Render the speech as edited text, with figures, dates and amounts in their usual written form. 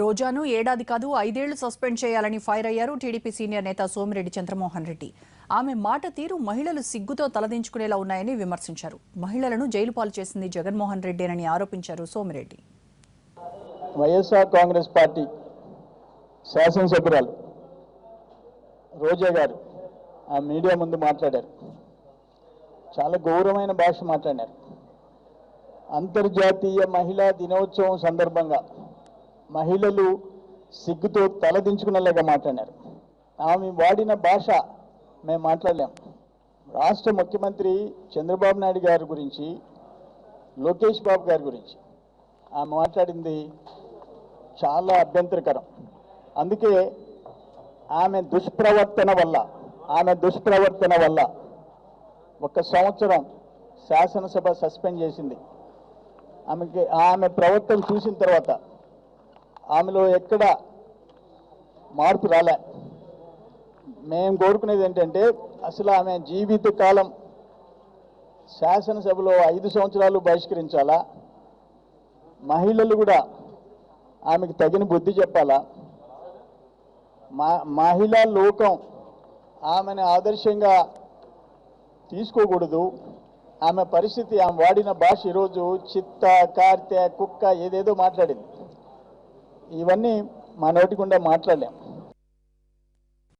రోజాను ఏడాది కాదు 5 ఏళ్లు సస్పెండ్ చేయాలని ఫైర్ అయ్యారు టీడీపీ సీనియర్ నేత సోమిరెడ్డి చంద్రమోహన్ రెడ్డి. ఆమె మాట తీరు మహిళలు సిగ్గుతో తలదించుకునేలా ఉన్నాయని విమర్శించారు. మహిళలను జైలు పాలు చేసింది జగన్మోహన్ రెడ్డేనని ఆరోపించారు సోమిరెడ్డి. వైఎస్ఆర్ కాంగ్రెస్ పార్టీ శాసనసభ్యురాలు రోజా గారు ఆ మీడియా ముందు మాట్లాడారు. చాలా గౌరవమైన భాష మాట్లాడారు. అంతర్జాతీయ మహిళా దినోత్సవం సందర్భంగా మహిళలు సిగ్గుతో తలదించుకునేలాగా మాట్లాడారు. ఆమె వాడిన భాష మేము మాట్లాడలేం. రాష్ట్ర ముఖ్యమంత్రి చంద్రబాబు నాయుడు గారి గురించి, లోకేష్ బాబు గారి గురించి ఆమె మాట్లాడింది చాలా అభ్యంతరకరం. అందుకే ఆమె దుష్ప్రవర్తన వల్ల 1 సంవత్సరం శాసనసభ సస్పెండ్ చేసింది. ఆమె ప్రవర్తన చూసిన తర్వాత ఆమెలో ఎక్కడ మార్పు రాలే. మేము కోరుకునేది ఏంటంటే అసలు ఆమె జీవితకాలం శాసనసభలో 5 సంవత్సరాలు బహిష్కరించాలా, మహిళలు కూడా ఆమెకు తగిన బుద్ధి చెప్పాలా, మహిళా లోకం ఆమెను ఆదర్శంగా తీసుకోకూడదు. ఆమె పరిస్థితి, ఆమె వాడిన భాష ఈరోజు చిత్త, కార్తె, కుక్క ఏదేదో మాట్లాడింది. ఇవన్నీ మా నోటి గుండా మాట్లాడలేం.